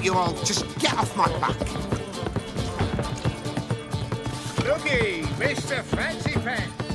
you all just get off my back. Looky, Mr. Fancy Pants.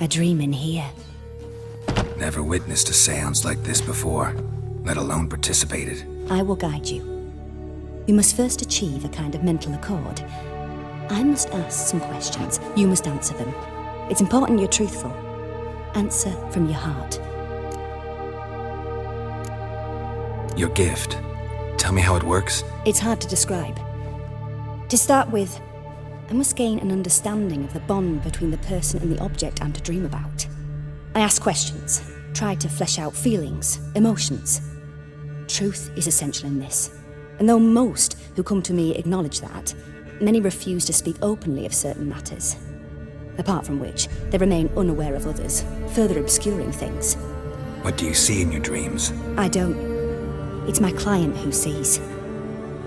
A dream in here. Never witnessed a seance like this before, let alone participated. I will guide you. You must first achieve a kind of mental accord. I must ask some questions. You must answer them. It's important you're truthful. Answer from your heart. Your gift. Tell me how it works. It's hard to describe. To start with, I must gain an understanding of the bond between the person and the object I'm to dream about. I ask questions, try to flesh out feelings, emotions. Truth is essential in this, and though most who come to me acknowledge that, many refuse to speak openly of certain matters. Apart from which, they remain unaware of others, further obscuring things. What do you see in your dreams? I don't. It's my client who sees.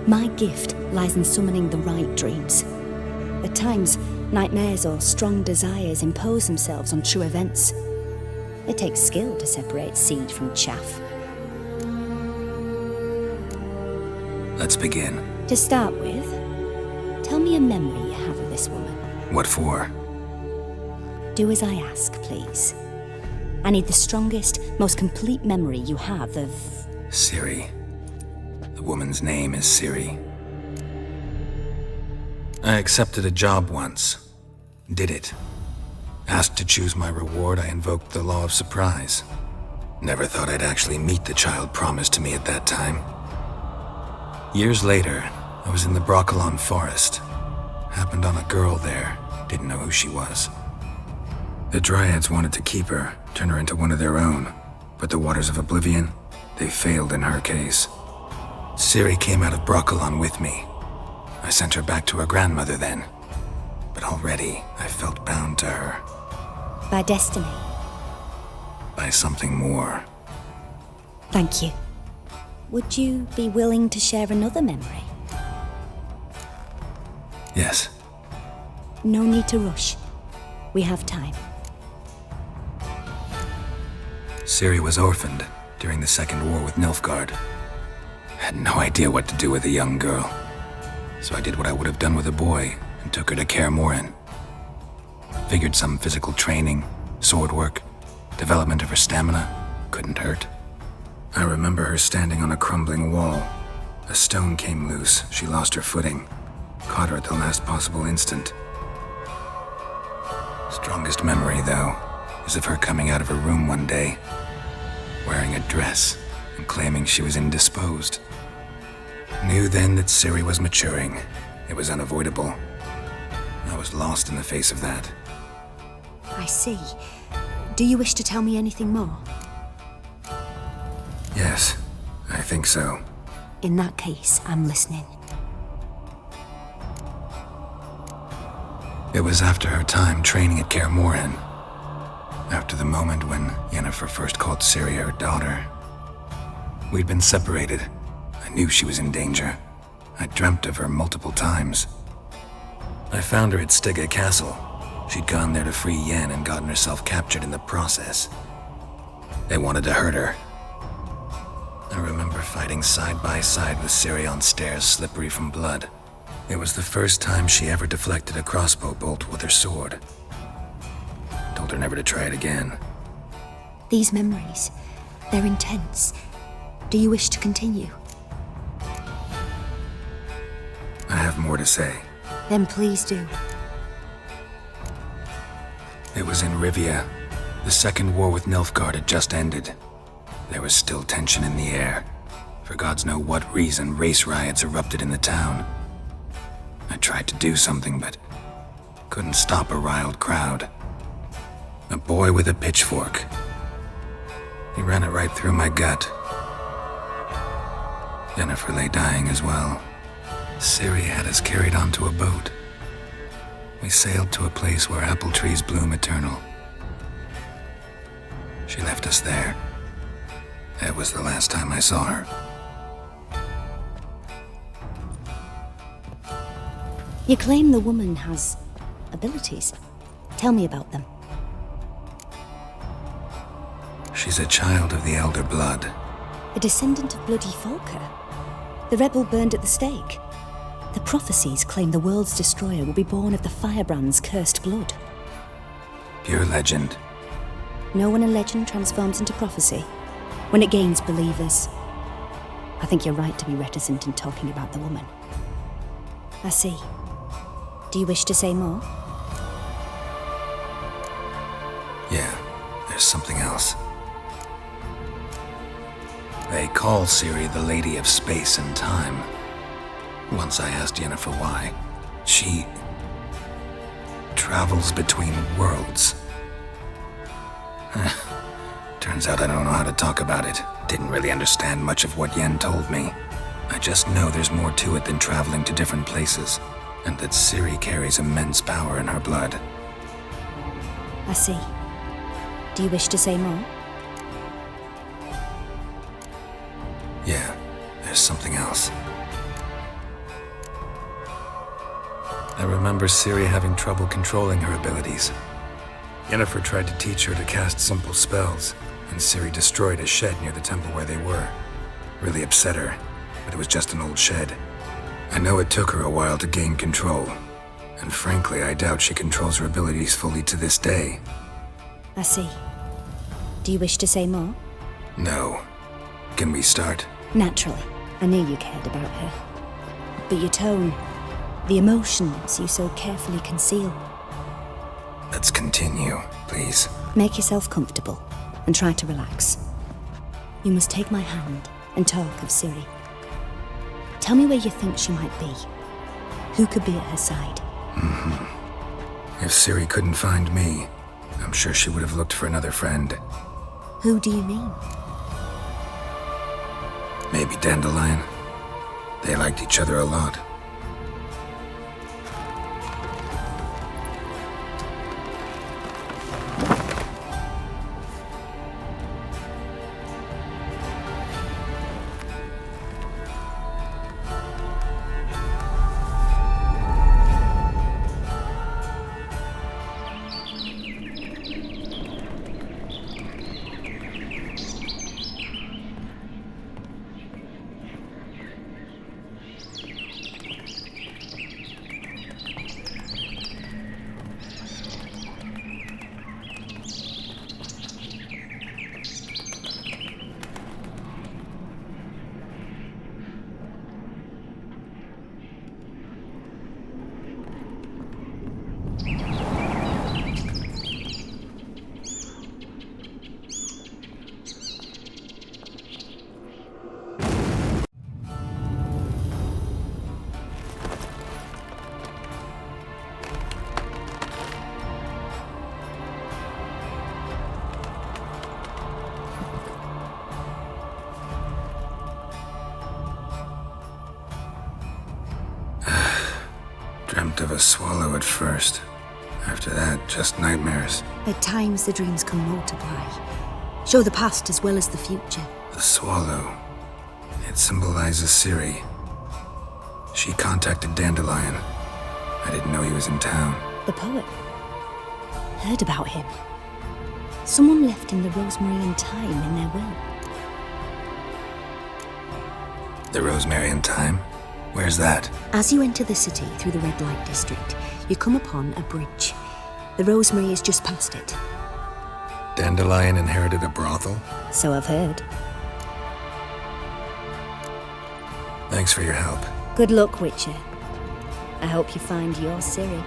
My gift lies in summoning the right dreams. At times, nightmares or strong desires impose themselves on true events. It takes skill to separate seed from chaff. Let's begin. To start with, tell me a memory you have of this woman. What for? Do as I ask, please. I need the strongest, most complete memory you have of... Ciri. The woman's name is Ciri. I accepted a job once. Did it. Asked to choose my reward, I invoked the law of surprise. Never thought I'd actually meet the child promised to me at that time. Years later, I was in the Broccolon forest. Happened on a girl there. Didn't know who she was. The Dryads wanted to keep her, turn her into one of their own. But the Waters of Oblivion, they failed in her case. Ciri came out of Broccolon with me. I sent her back to her grandmother then. But already, I felt bound to her. By destiny. By something more. Thank you. Would you be willing to share another memory? Yes. No need to rush. We have time. Ciri was orphaned during the Second War with Nilfgaard. Had no idea what to do with a young girl. So I did what I would have done with a boy and took her to Kaer Morhen. Figured some physical training, sword work, development of her stamina couldn't hurt. I remember her standing on a crumbling wall. A stone came loose, she lost her footing. Caught her at the last possible instant. Strongest memory, though, is of her coming out of her room one day, wearing a dress and claiming she was indisposed. Knew then that Ciri was maturing. It was unavoidable. I was lost in the face of that. I see. Do you wish to tell me anything more? Yes, I think so. In that case, I'm listening. It was after her time training at Kaer Morhen. After the moment when Yennefer first called Ciri her daughter. We'd been separated. I knew she was in danger. I dreamt of her multiple times. I found her at Stygga Castle. She'd gone there to free Yen and gotten herself captured in the process. They wanted to hurt her. I remember fighting side by side with Ciri on stairs slippery from blood. It was the first time she ever deflected a crossbow bolt with her sword. Told her never to try it again. These memories, they're intense. Do you wish to continue? I have more to say. Then please do. It was in Rivia. The second war with Nilfgaard had just ended. There was still tension in the air. For gods know what reason, race riots erupted in the town. I tried to do something, but couldn't stop a riled crowd. A boy with a pitchfork. He ran it right through my gut. Yennefer lay dying as well. Ciri had us carried onto a boat. We sailed to a place where apple trees bloom eternal. She left us there. That was the last time I saw her. You claim the woman has abilities. Tell me about them. She's a child of the Elder Blood. A descendant of bloody Falker. The rebel burned at the stake. The prophecies claim the world's destroyer will be born of the firebrand's cursed blood. Pure legend. Know when a legend transforms into prophecy? When it gains believers. I think you're right to be reticent in talking about the woman. I see. Do you wish to say more? Yeah, there's something else. They call Ciri the Lady of Space and Time. Once I asked Yennefer why. She travels between worlds. Turns out I don't know how to talk about it. Didn't really understand much of what Yen told me. I just know there's more to it than traveling to different places, and that Ciri carries immense power in her blood. I see. Do you wish to say more? Yeah, there's something else. I remember Ciri having trouble controlling her abilities. Yennefer tried to teach her to cast simple spells, and Ciri destroyed a shed near the temple where they were. Really upset her, but it was just an old shed. I know it took her a while to gain control, and frankly, I doubt she controls her abilities fully to this day. I see. Do you wish to say more? No. Can we start? Naturally. I knew you cared about her. But your tone, the emotions you so carefully conceal. Let's continue, please. Make yourself comfortable and try to relax. You must take my hand and talk of Ciri. Tell me where you think she might be. Who could be at her side? If Ciri couldn't find me, I'm sure she would have looked for another friend. Who do you mean? Maybe Dandelion. They liked each other a lot. Dreamt of a swallow at first. After that, just nightmares. At times, the dreams can multiply. Show the past as well as the future. The swallow. It symbolizes Ciri. She contacted Dandelion. I didn't know he was in town. The poet. Heard about him. Someone left him the rosemary and thyme in their will. The rosemary and thyme? Where's that? As you enter the city through the red light district, you come upon a bridge. The rosemary is just past it. Dandelion inherited a brothel? So I've heard. Thanks for your help. Good luck, Witcher. I hope you find your Ciri.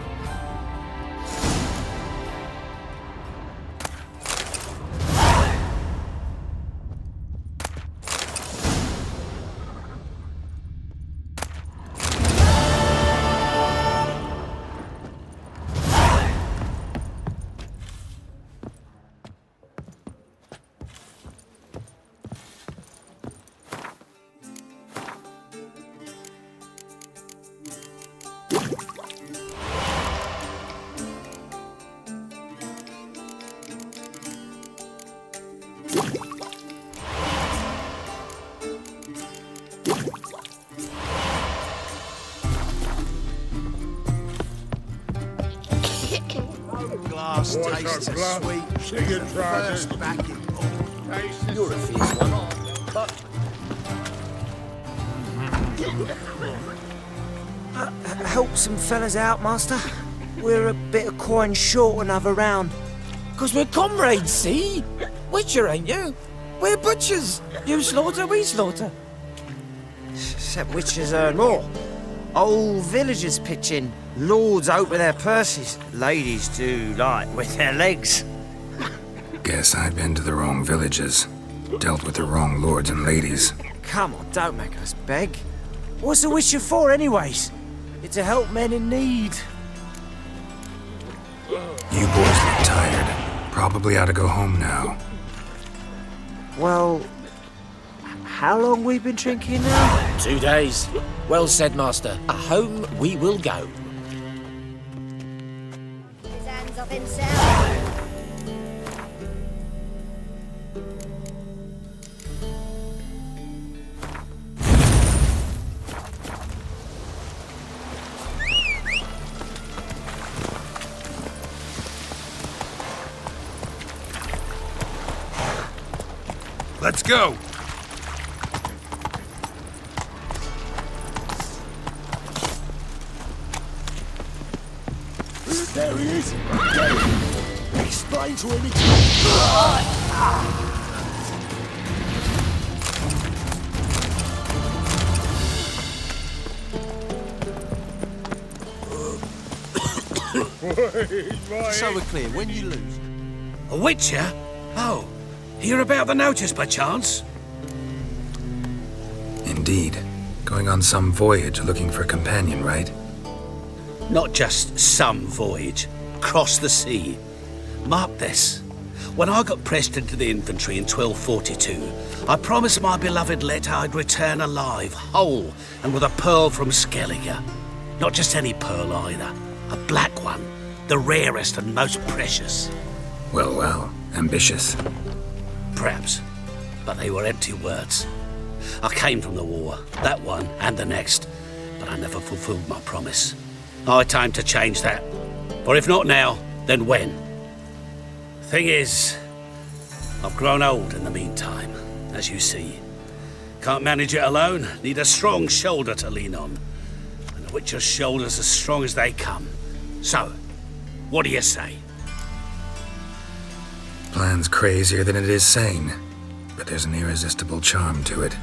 Glass tastes as sweet Singing as the trousers. first backing ball. Tastes You're a fierce one, but Help some fellas out, Master. We're a bit of coin short another round. 'Cause we're comrades, see? Witcher, ain't you? We're butchers. You slaughter, we slaughter. Except witches earn more. Old villagers pitch in. Lords open their purses. Ladies do like with their legs. Guess I've been to the wrong villages. Dealt with the wrong lords and ladies. Come on, don't make us beg. What's a witcher for, anyways? It's to help men in need. You boys look tired. Probably ought to go home now. Well, how long we been drinking now? 2 days. Well said, Master. Home we will go. His hands off himself. Let's go! there he is. Get him. Explain to him it's... So we're clear, when you lose. A witcher? Oh, hear about the notice by chance? Indeed. Going on some voyage looking for a companion, right? Not just some voyage. Cross the sea. Mark this. When I got pressed into the infantry in 1242, I promised my beloved Letta I'd return alive, whole, and with a pearl from Skellige. Not just any pearl either. A black one. The rarest and most precious. Well, well. Ambitious. Perhaps. But they were empty words. I came from the war, that one and the next, but I never fulfilled my promise. High time to change that. For if not now, then when? Thing is, I've grown old in the meantime, as you see. Can't manage it alone, need a strong shoulder to lean on. And the Witcher's shoulder's as strong as they come. So, what do you say? Plan's crazier than it is sane, but there's an irresistible charm to it.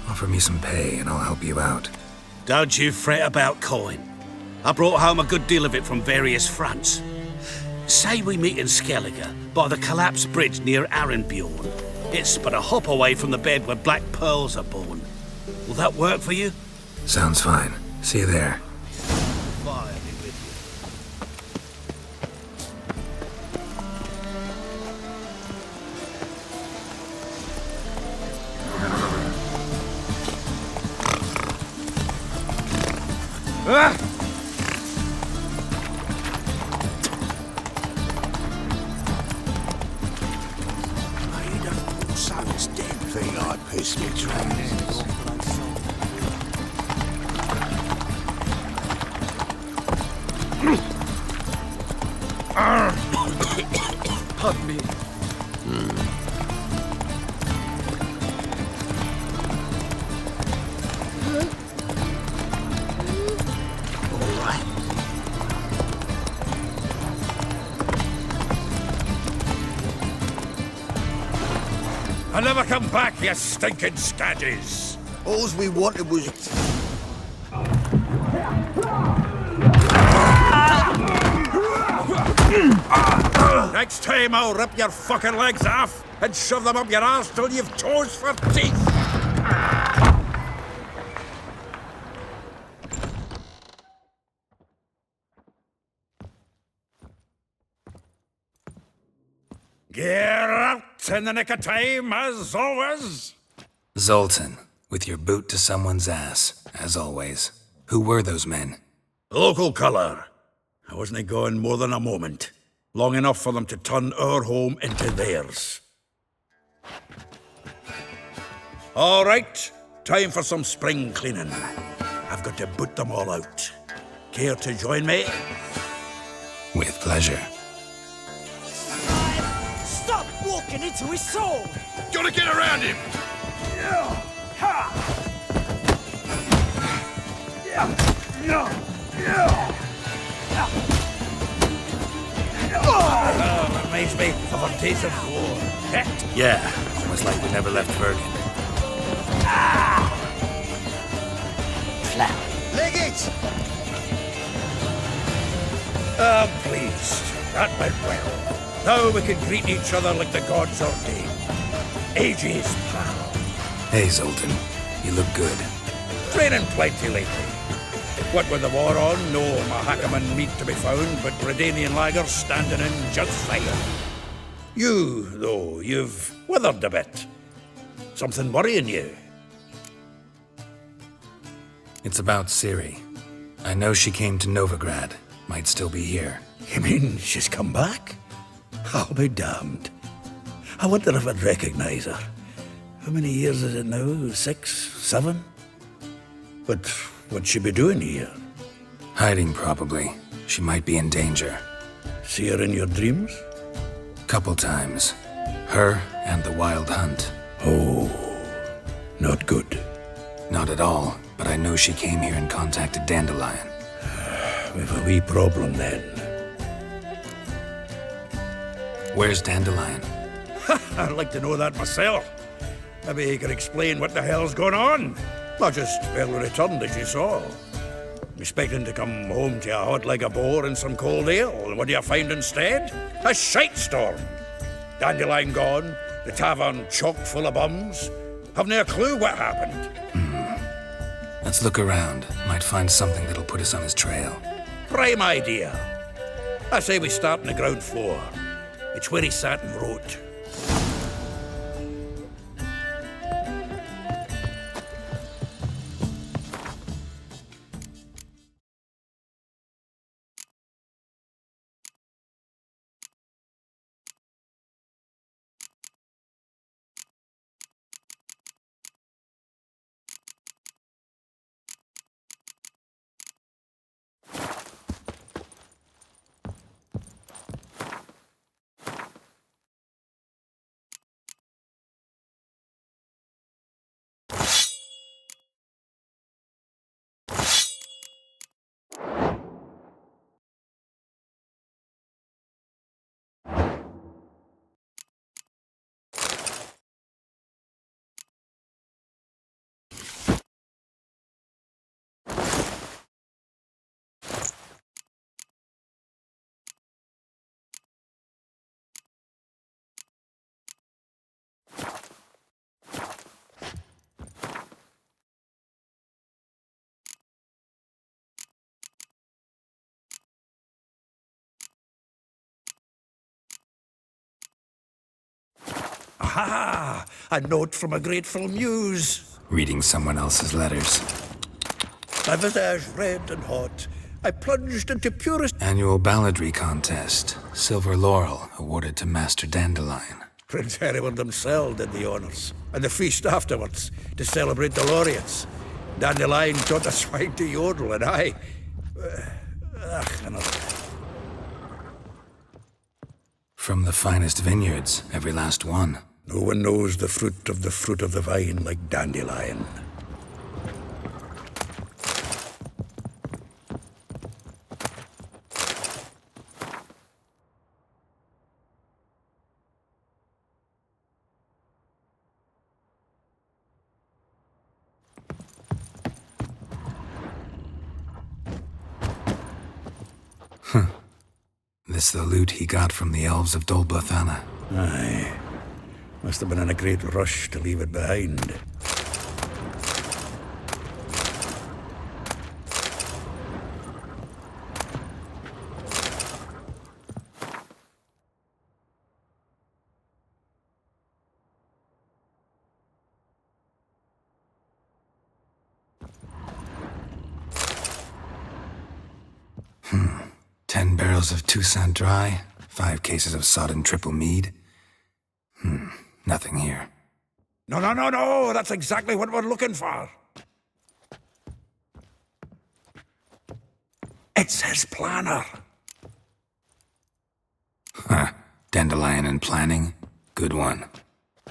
Offer me some pay and I'll help you out. Don't you fret about coin. I brought home a good deal of it from various fronts. Say we meet in Skellige, by the collapsed bridge near Arenbjorn. It's but a hop away from the bed where black pearls are born. Will that work for you? Sounds fine. See you there. Fire be with you. Piss me dreams. Pardon me. I'll never come back, you stinking scadges! All we wanted was... Next time I'll rip your fucking legs off and shove them up your arse till you've toes for teeth! Geralt in the nick of time, as always. Zoltan, with your boot to someone's ass, as always. Who were those men? Local colour. I wasn't gone more than a moment. Long enough for them to turn our home into theirs. All right, time for some spring cleaning. I've got to boot them all out. Care to join me? With pleasure. Stop walking into his soul! Gotta get around him! Reminds me of a taste of war. Yeah, almost like we never left Bergen. Leg it! I'm pleased. That went well. Now we can greet each other like the gods ordained. Ages, pal. Hey, Zoltan. You look good. Training plenty lately. What with the war on, no Mahakaman meat to be found, but Redanian lagers standing in just fine. You, though, you've withered a bit. Something worrying you? It's about Ciri. I know she came to Novigrad. Might still be here. You mean she's come back? I'll be damned. I wonder if I'd recognize her. How many years is it now? 6, 7? But what'd she be doing here? Hiding, probably. She might be in danger. See her in your dreams? Couple times. Her and the Wild Hunt. Oh, not good. Not at all, but I know she came here and contacted Dandelion. We've a wee problem then. Where's Dandelion? I'd like to know that myself. Maybe he could explain what the hell's going on. Not just barely returned, as you saw. Expecting to come home to a hot like a boar and some cold ale, and what do you find instead? A shitestorm. Dandelion gone, the tavern chock full of bums. Haven't a clue what happened. Let's look around. Might find something that'll put us on his trail. Prime idea. I say we start on the ground floor. It's where he sat and wrote. Aha! A note from a grateful muse. Reading someone else's letters. My visage red and hot. I plunged into purest... Annual balladry contest. Silver laurel awarded to Master Dandelion. Prince Hereward himself did the honours, and the feast afterwards, to celebrate the laureates. Dandelion taught the swine to yodel, and I... another. From the finest vineyards, every last one. No one knows the fruit of the vine like Dandelion. This the loot he got from the elves of Dol Blathanna. Aye. Must have been in a great rush to leave it behind. Hmm. 10 barrels of Toussaint Dry, 5 cases of sodden triple mead. Nothing here. No, that's exactly what we're looking for. It's his planner. Huh. Dandelion and planning? Good one.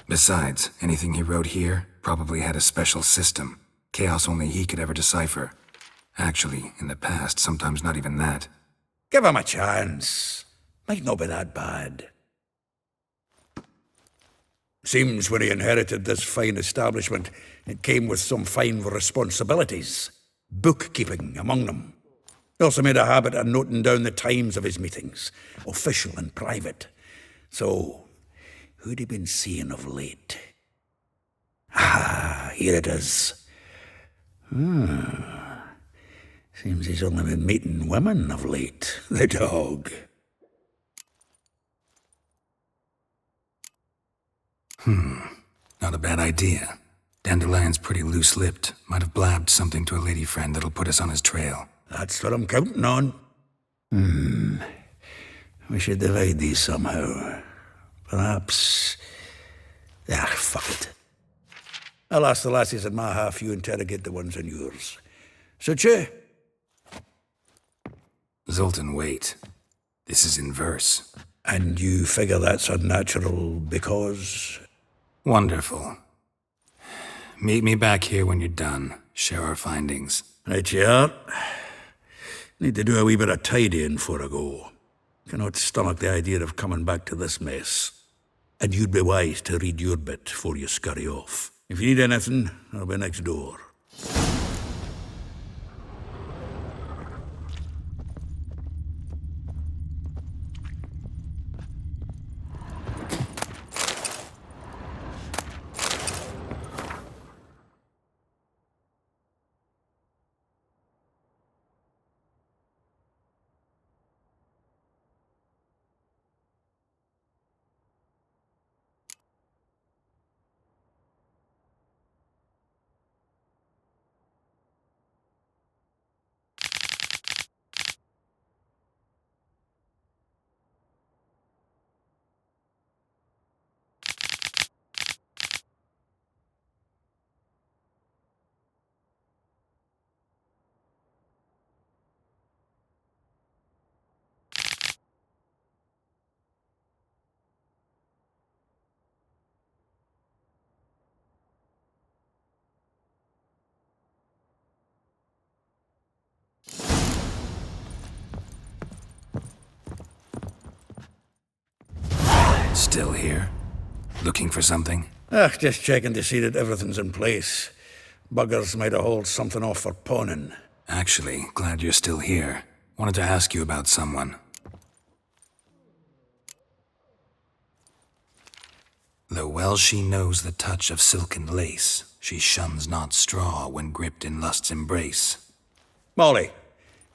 Besides, anything he wrote here probably had a special system. Chaos only he could ever decipher. Actually, in the past, sometimes not even that. Give him a chance. Might not be that bad. Seems when he inherited this fine establishment, it came with some fine responsibilities. Bookkeeping among them. He also made a habit of noting down the times of his meetings, official and private. So, who'd he been seeing of late? Ah, here it is. Seems he's only been meeting women of late, the dog. Not a bad idea. Dandelion's pretty loose-lipped. Might have blabbed something to a lady friend that'll put us on his trail. That's what I'm counting on. We should divide these somehow. Perhaps... fuck it. I'll ask the lassies in my half, you interrogate the ones in yours. Suit you? Zoltan, wait. This is in verse. And you figure that's unnatural because... Wonderful. Meet me back here when you're done. Share our findings. Right you are. Need to do a wee bit of tidying before I go. Cannot stomach the idea of coming back to this mess. And you'd be wise to read your bit before you scurry off. If you need anything, I'll be next door. Still here? Looking for something? Just checking to see that everything's in place. Buggers might have hauled something off for pawning. Actually, glad you're still here. Wanted to ask you about someone. Though well she knows the touch of silken lace, she shuns not straw when gripped in lust's embrace. Molly.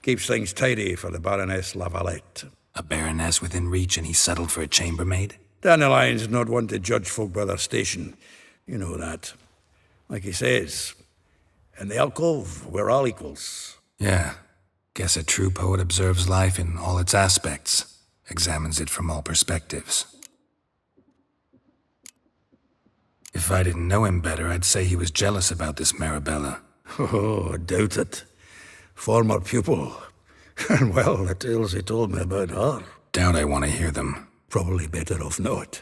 Keeps things tidy for the Baroness Lavalette. A baroness within reach and he settled for a chambermaid? Dandelion's not one to judge folk by their station. You know that. Like he says, in the alcove, we're all equals. Yeah. Guess a true poet observes life in all its aspects, examines it from all perspectives. If I didn't know him better, I'd say he was jealous about this Marabella. Oh, I doubt it. Former pupil. And well, the tales he told me about her. Doubt I want to hear them. Probably better off not.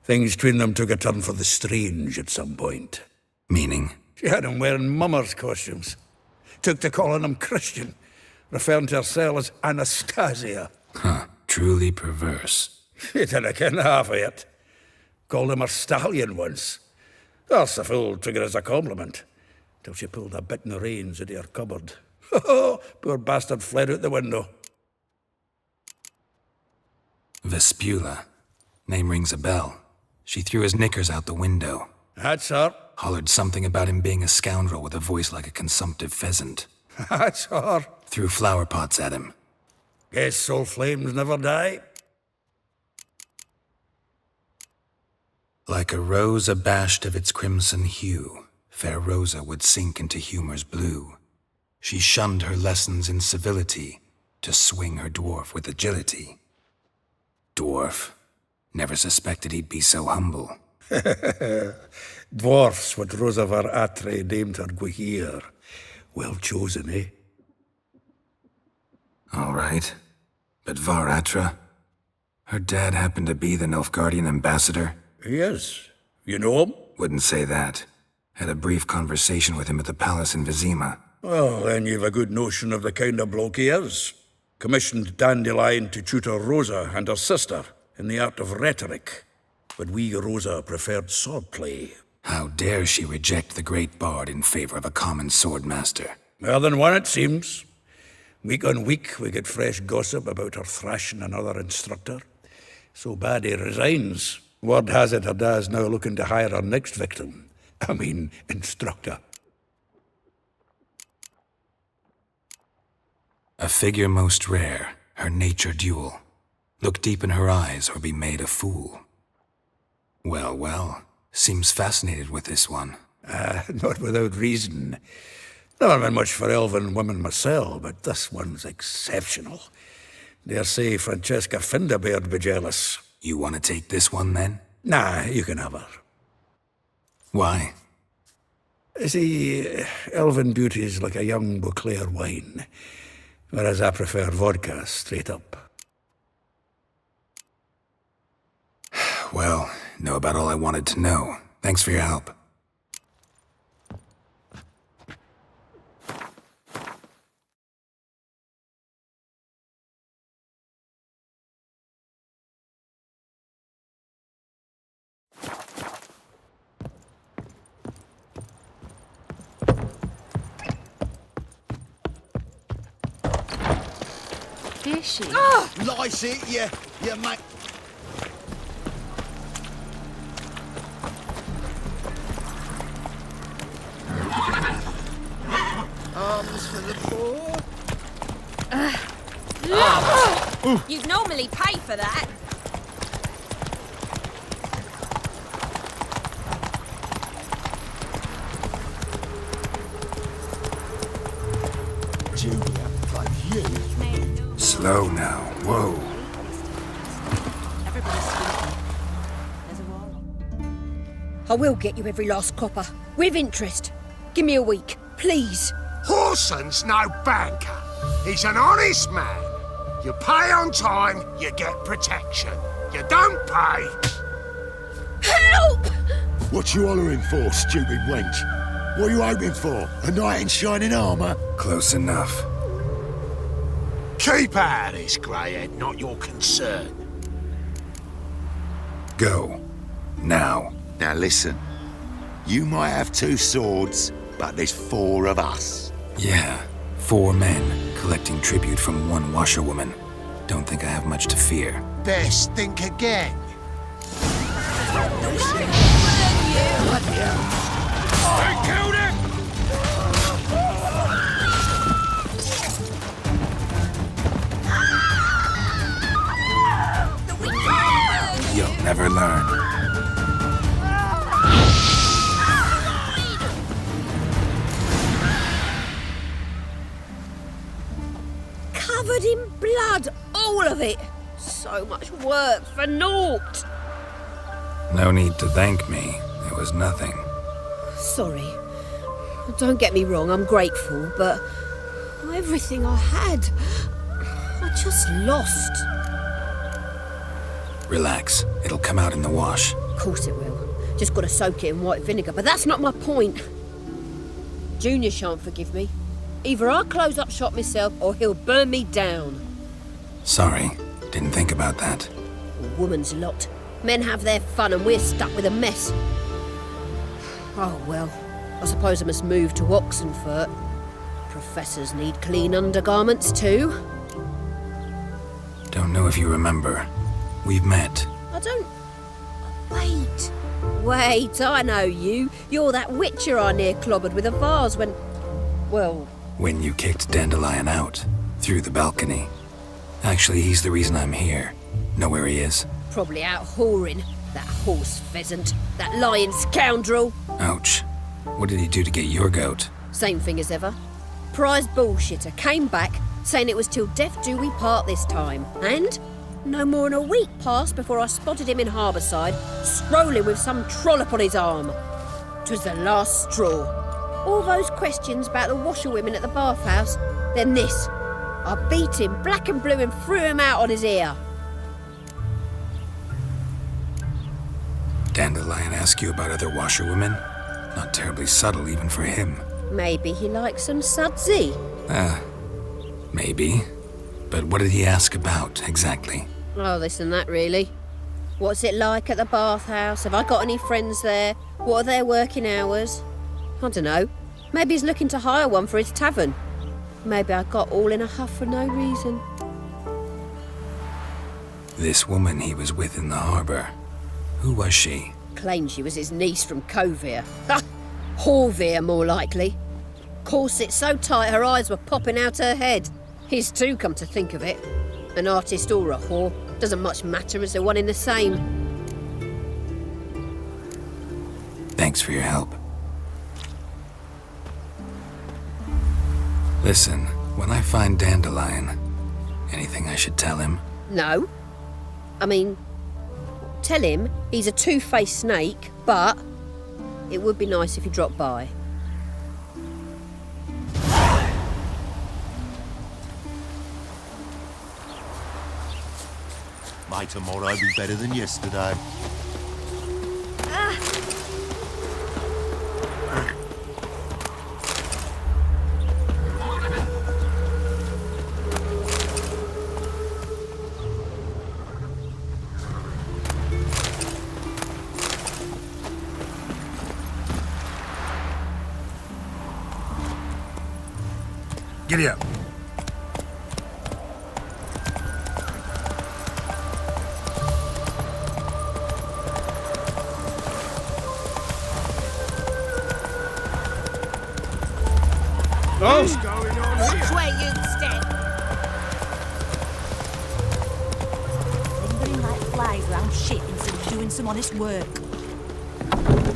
Things between them took a turn for the strange at some point. Meaning? She had him wearing mummers' costumes. Took to calling him Christian, referring to herself as Anastasia. Huh, truly perverse. He didn't ken half of it. Called him her stallion once. That's the fool took it as a compliment. Till she pulled a bit in the reins into her cupboard. Poor bastard fled out the window. Vespula. Name rings a bell. She threw his knickers out the window. That's her. Hollered something about him being a scoundrel with a voice like a consumptive pheasant. That's her. Threw flower pots at him. Guess soul flames never die. Like a rose abashed of its crimson hue, fair Rosa would sink into humor's blue. She shunned her lessons in civility to swing her dwarf with agility. Dwarf. Never suspected he'd be so humble. Dwarfs what Rosa var Atre named her Guihir. Well chosen, eh? All right. But Var Atra? Her dad happened to be the Nilfgaardian ambassador? Yes. You know him? Wouldn't say that. Had a brief conversation with him at the palace in Vizima. Well, then you've a good notion of the kind of bloke he is. Commissioned Dandelion to tutor Rosa and her sister in the art of rhetoric. But we, Rosa, preferred swordplay. How dare she reject the great bard in favor of a common swordmaster? More than one, it seems. Week on week, we get fresh gossip about her thrashing another instructor. So bad he resigns. Word has it her dad's now looking to hire her next victim. I mean, instructor. A figure most rare, her nature dual. Look deep in her eyes or be made a fool. Well, well, seems fascinated with this one. Not without reason. Never been much for elven women myself, but this one's exceptional. Dare say Francesca Finderbeard be jealous. You want to take this one, then? Nah, you can have her. Why? See, elven beauty's like a young Beauclair wine, whereas I prefer vodka straight up. Well, know about all I wanted to know. Thanks for your help. Is she? Lice it, you mate. Arms for the poor. You'd normally pay for that. Julia, but you. Slow now. Whoa. I will get you every last copper, with interest. Give me a week, please. Horson's no banker. He's an honest man. You pay on time, you get protection. You don't pay. Help! What you hollering for, stupid wench? What are you hoping for? A knight in shining armour? Close enough. Keep out of this, greyhead, not your concern. Go. Now. Now listen. You might have 2 swords, but there's 4 of us. Yeah. 4 men collecting tribute from 1 washerwoman. Don't think I have much to fear. Best think again. I killed him! You'll never learn. Covered in blood, all of it. So much work for naught. No need to thank me. It was nothing. Sorry. Don't get me wrong, I'm grateful, but everything I had, I just lost. Relax. It'll come out in the wash. Of course it will. Just gotta soak it in white vinegar, but that's not my point. Junior shan't forgive me. Either I'll close up shop myself or he'll burn me down. Sorry. Didn't think about that. A woman's lot. Men have their fun and we're stuck with a mess. Oh well, I suppose I must move to Oxenfurt. Professors need clean undergarments too. Don't know if you remember. We've met. I don't... Wait, I know you. You're that witcher I near clobbered with a vase when... Well... When you kicked Dandelion out. Through the balcony. Actually, he's the reason I'm here. Know where he is? Probably out whoring. That horse pheasant. That lying scoundrel. Ouch. What did he do to get your goat? Same thing as ever. Prize bullshitter came back, saying it was till death do we part this time. And no more than a week passed before I spotted him in Harbourside, strolling with some trollop on his arm. 'Twas the last straw. All those questions about the washerwomen at the bathhouse, then this. I beat him black and blue and threw him out on his ear. Dandelion ask you about other washerwomen? Not terribly subtle even for him. Maybe he likes some sudsy. Maybe. But what did he ask about, exactly? Oh, this and that, really. What's it like at the bathhouse? Have I got any friends there? What are their working hours? I don't know. Maybe he's looking to hire one for his tavern. Maybe I got all in a huff for no reason. This woman he was with in the harbour. Who was she? Claimed she was his niece from Kovir. Ha! Horvir, more likely. Corset so tight her eyes were popping out her head. His too, come to think of it. An artist or a whore. Doesn't much matter as they're one in the same. Thanks for your help. Listen, when I find Dandelion, anything I should tell him? No. I mean, tell him he's a two-faced snake, but it would be nice if he dropped by. May tomorrow be better than yesterday. Giddy up. What's going on Watch here? where you step. Lingering like flies round shit instead of doing some honest work.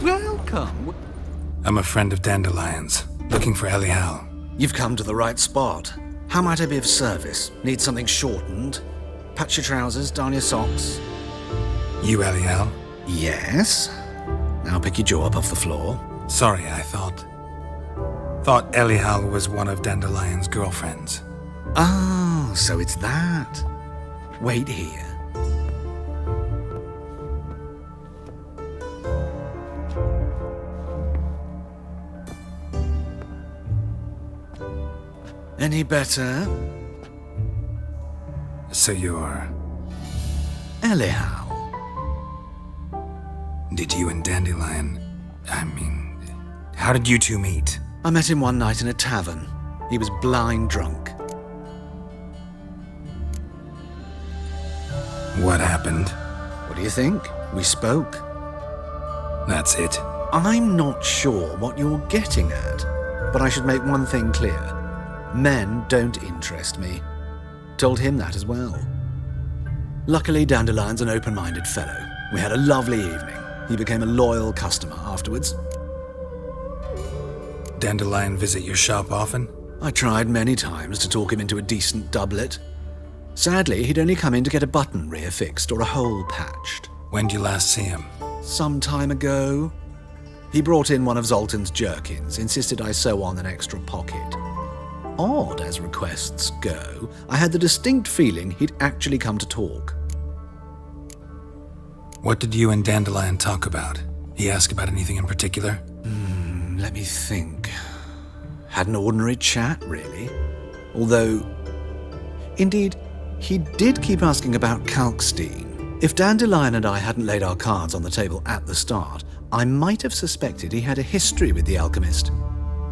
Welcome. I'm a friend of Dandelion's, looking for Elial. You've come to the right spot. How might I be of service? Need something shortened? Patch your trousers, darn your socks. You Elial? Yes. Now pick your jaw up off the floor. Sorry, I thought Elial was one of Dandelion's girlfriends. Oh, so it's that. Wait here. Any better? So you're... Elial. Did you and Dandelion... how did you two meet? I met him one night in a tavern. He was blind drunk. What happened? What do you think? We spoke. That's it. I'm not sure what you're getting at, but I should make one thing clear. Men don't interest me. Told him that as well. Luckily, Dandelion's an open-minded fellow. We had a lovely evening. He became a loyal customer afterwards. Dandelion visit your shop often? I tried many times to talk him into a decent doublet. Sadly, he'd only come in to get a button rear-fixed or a hole patched. When did you last see him? Some time ago. He brought in one of Zoltan's jerkins, insisted I sew on an extra pocket. Odd as requests go, I had the distinct feeling he'd actually come to talk. What did you and Dandelion talk about? He asked about anything in particular? Let me think. Had an ordinary chat, really. Although, indeed, he did keep asking about Kalkstein. If Dandelion and I hadn't laid our cards on the table at the start, I might have suspected he had a history with the alchemist.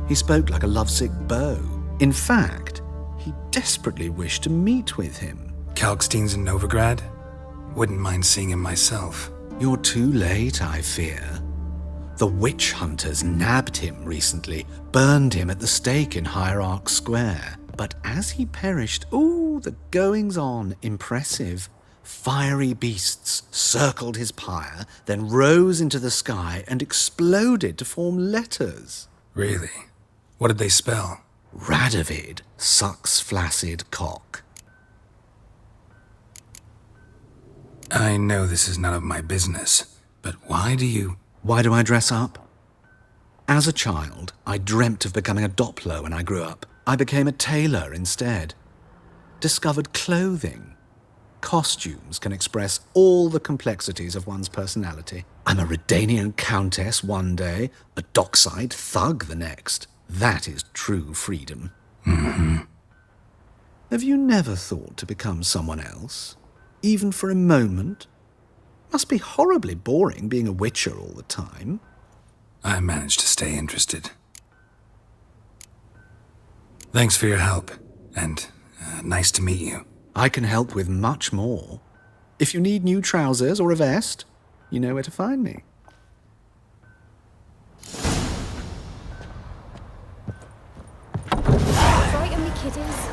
He spoke like a lovesick beau. In fact, he desperately wished to meet with him. Kalkstein's in Novigrad? Wouldn't mind seeing him myself. You're too late, I fear. The witch hunters nabbed him recently, burned him at the stake in Hierarch Square. But as he perished, the goings-on, impressive. Fiery beasts circled his pyre, then rose into the sky and exploded to form letters. Really? What did they spell? Radovid sucks flaccid cock. I know this is none of my business, but why do I dress up? As a child, I dreamt of becoming a Doppler when I grew up. I became a tailor instead. Discovered clothing. Costumes can express all the complexities of one's personality. I'm a Redanian countess one day, a dockside thug the next. That is true freedom. Mm-hmm. Have you never thought to become someone else? Even for a moment? Must be horribly boring being a witcher all the time. I managed to stay interested. Thanks for your help, and nice to meet you. I can help with much more. If you need new trousers or a vest, you know where to find me. Frighten me, kiddies.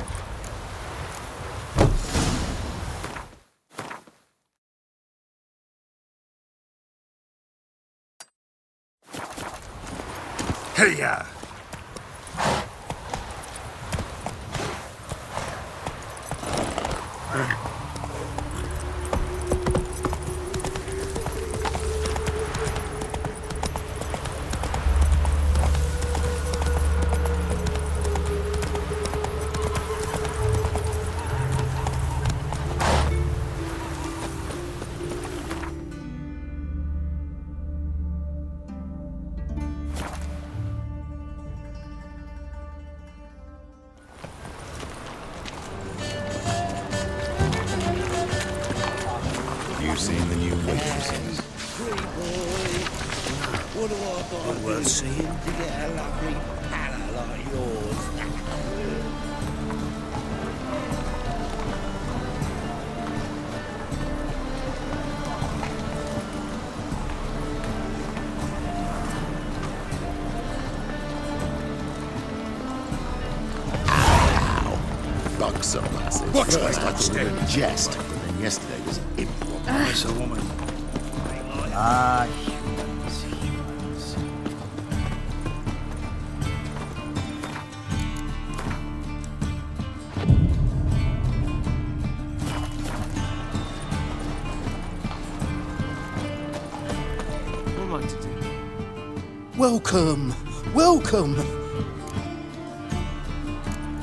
Here. You seen the new waitresses? What do I got to worth seeing to get a lovely palace like yours? Fuck some lasses. What's First I that, thought it was a jest, but then yesterday was improv. It's a woman. Humans. What am I to do? Welcome. Welcome.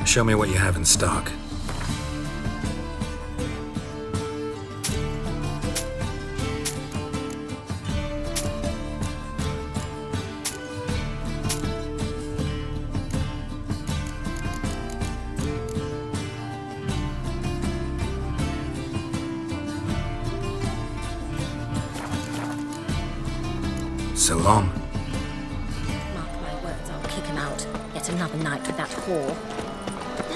Show me what you have in stock. So long. Mark my words, I'll kick him out. Yet another night with that whore.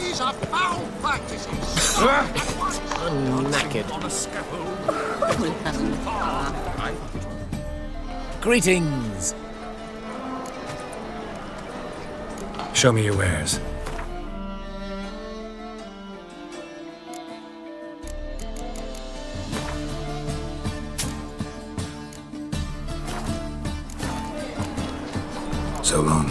These are foul practices. I'm knackered. On a scaffold. Greetings. Show me your wares. So long.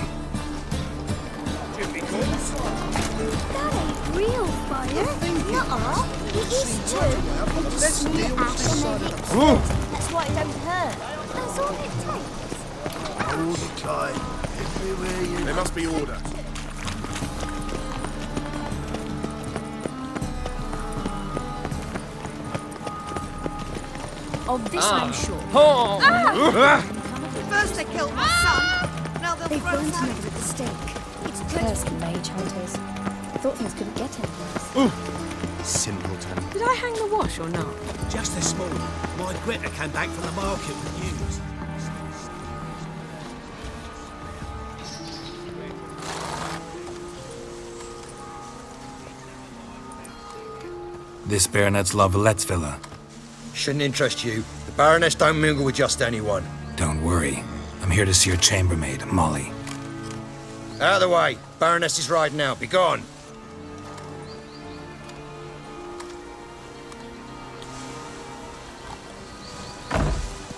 That ain't real fire. Nuh-uh. It is too. They just need ash on their hips. That's why it don't hurt. That's all it takes. all the time. Everywhere you There must be order. Of this I'm sure. First they killed my son, now they'll They throw burned him him over at the stake. It's Cursed mage hunters. Thought things couldn't get any worse. Simpleton. Did I hang the wash or not? Just this morning, my Greta came back from the market with news. This Baronet's La Vallette's villa. Shouldn't interest you. The Baroness don't mingle with just anyone. Don't worry. I'm here to see your chambermaid, Molly. Out of the way. Baroness is riding out. Be gone.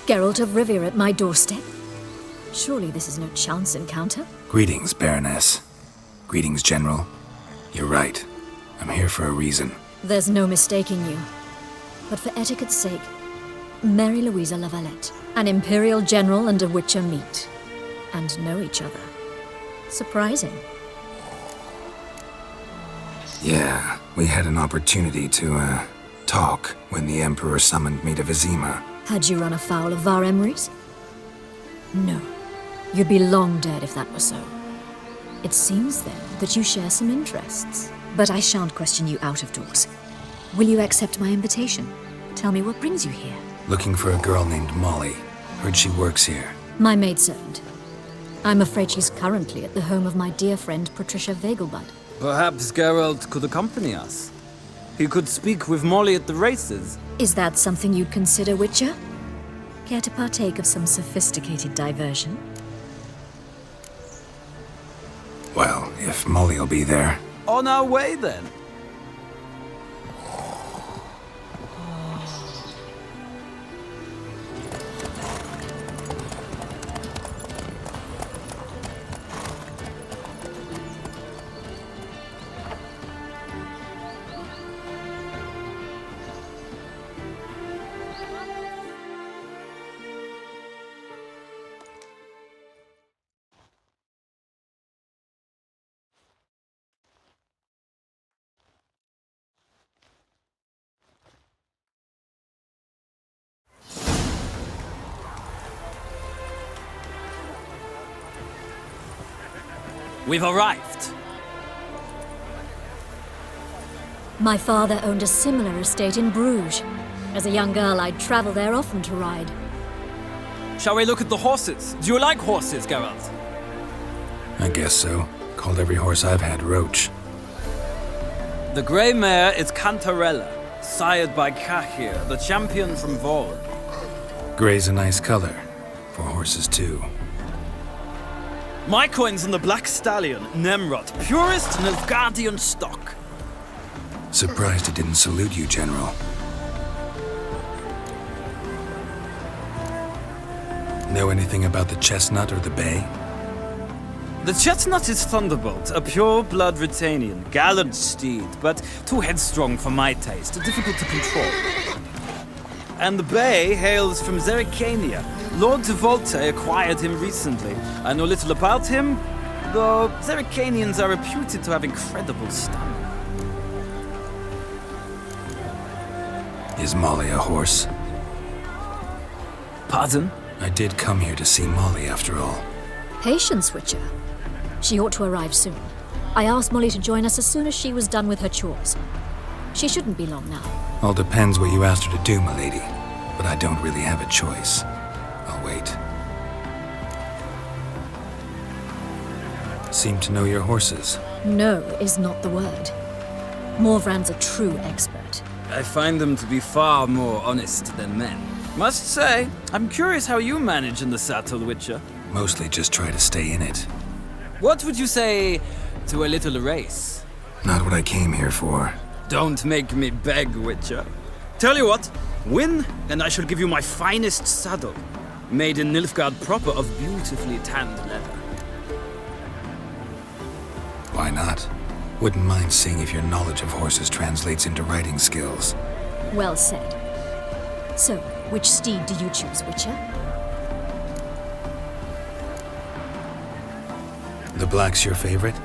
Geralt of Rivia at my doorstep? Surely this is no chance encounter? Greetings, Baroness. Greetings, General. You're right. I'm here for a reason. There's no mistaking you. But for etiquette's sake, Mary Louisa La Valette, an Imperial General and a Witcher meet. And know each other. Surprising. Yeah, we had an opportunity to, talk when the Emperor summoned me to Vizima. Had you run afoul of Var Emrys? No. You'd be long dead if that were so. It seems, then, that you share some interests. But I shan't question you out of doors. Will you accept my invitation? Tell me what brings you here. Looking for a girl named Molly. Heard she works here. My maidservant. I'm afraid she's currently at the home of my dear friend Patricia Vegelbud. Perhaps Geralt could accompany us. He could speak with Molly at the races. Is that something you'd consider, Witcher? Care to partake of some sophisticated diversion? Well, if Molly'll be there. On our way, then. We've arrived. My father owned a similar estate in Bruges. As a young girl, I'd travel there often to ride. Shall we look at the horses? Do you like horses, Geralt? I guess so. Called every horse I've had Roach. The grey mare is Cantarella, sired by Cahir, the champion from Vaughan. Grey's a nice color. For horses, too. My coin's on the Black Stallion, Nemrod, purest Nilfgaardian stock. Surprised it didn't salute you, General. Know anything about the chestnut or the bay? The chestnut is Thunderbolt, a pure-blood Britannian, gallant steed, but too headstrong for my taste, difficult to control. And the bay hails from Zerrikania. Lord de Volte acquired him recently. I know little about him, though Zerrikanians are reputed to have incredible stamina. Is Molly a horse? Pardon? I did come here to see Molly, after all. Patience, Witcher. She ought to arrive soon. I asked Molly to join us as soon as she was done with her chores. She shouldn't be long now. All depends what you asked her to do, milady. But I don't really have a choice. I'll wait. Seem to know your horses. No is not the word. Morvran's a true expert. I find them to be far more honest than men. Must say, I'm curious how you manage in the saddle, Witcher. Mostly just try to stay in it. What would you say to a little race? Not what I came here for. Don't make me beg, Witcher. Tell you what, win, and I shall give you my finest saddle. Made in Nilfgaard proper of beautifully tanned leather. Why not? Wouldn't mind seeing if your knowledge of horses translates into riding skills. Well said. So, which steed do you choose, Witcher? The black's your favorite?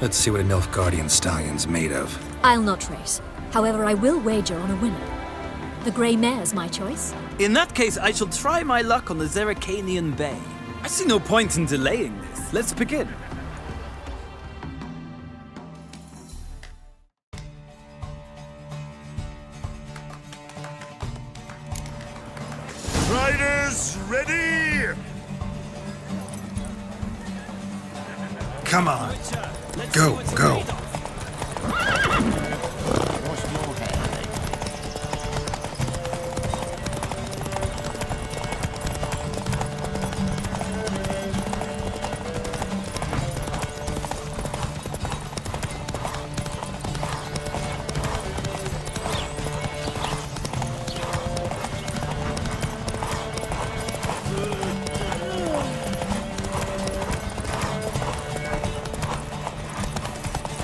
Let's see what a Nilfgaardian stallion's made of. I'll not race. However, I will wager on a winner. The grey mare's my choice. In that case, I shall try my luck on the Zeracanian Bay. I see no point in delaying this. Let's begin. Riders, ready? Come on. Go, go.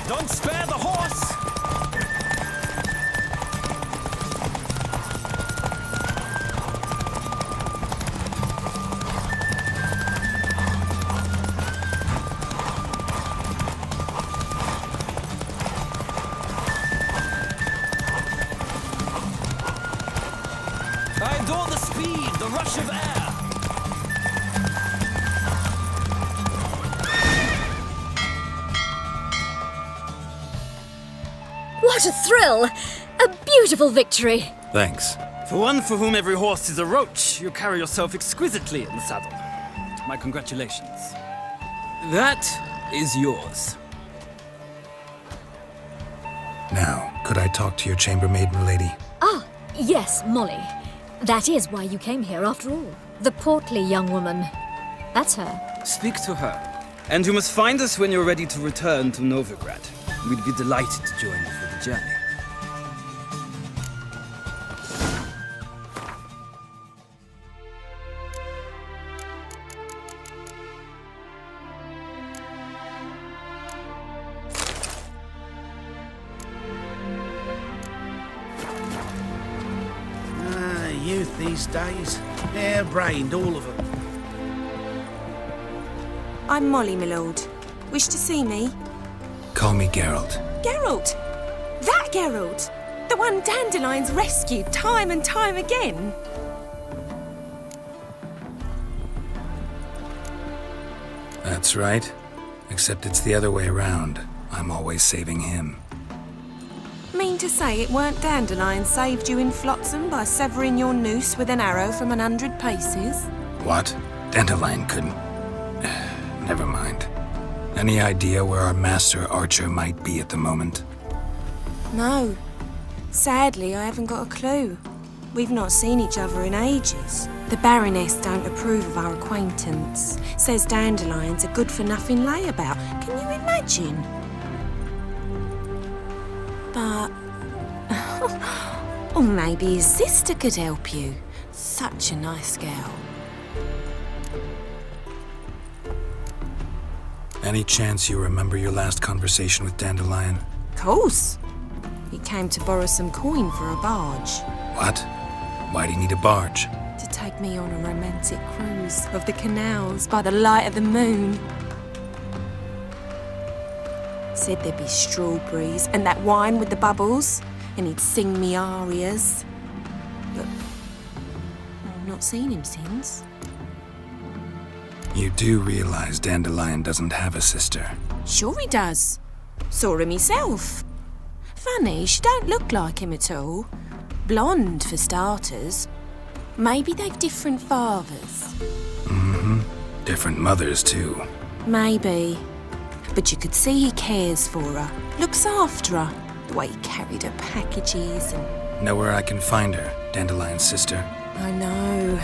Don't spare the horse! I adore the speed, the rush of air. What a thrill! A beautiful victory! Thanks. For one for whom every horse is a roach, you carry yourself exquisitely in the saddle. My congratulations. That is yours. Now, could I talk to your chambermaid, milady? Ah, yes, Molly. That is why you came here after all. The portly young woman. That's her. Speak to her. And you must find us when you're ready to return to Novigrad. We'd be delighted to join you for the journey. Youth these days. Hair-brained, all of them. I'm Molly, my lord. Wish to see me? Call me Geralt. Geralt! That Geralt! The one Dandelion's rescued time and time again! That's right. Except it's the other way around. I'm always saving him. Mean to say it weren't Dandelion saved you in Flotsam by severing your noose with an arrow from 100 paces? What? Dandelion couldn't... Never mind. Any idea where our master archer might be at the moment? No. Sadly, I haven't got a clue. We've not seen each other in ages. The Baroness don't approve of our acquaintance. Says Dandelion's a good-for-nothing layabout. Can you imagine? But... or maybe his sister could help you. Such a nice girl. Any chance you remember your last conversation with Dandelion? Course. He came to borrow some coin for a barge. What? Why'd he need a barge? To take me on a romantic cruise of the canals by the light of the moon. Said there'd be strawberries and that wine with the bubbles, and he'd sing me arias. But I've not seen him since. You do realize Dandelion doesn't have a sister? Sure he does. Saw him himself. Funny, she don't look like him at all. Blonde, for starters. Maybe they've different fathers. Mm-hmm. Different mothers, too. Maybe. But you could see he cares for her. Looks after her. The way he carried her packages and... Know where I can find her, Dandelion's sister? I know.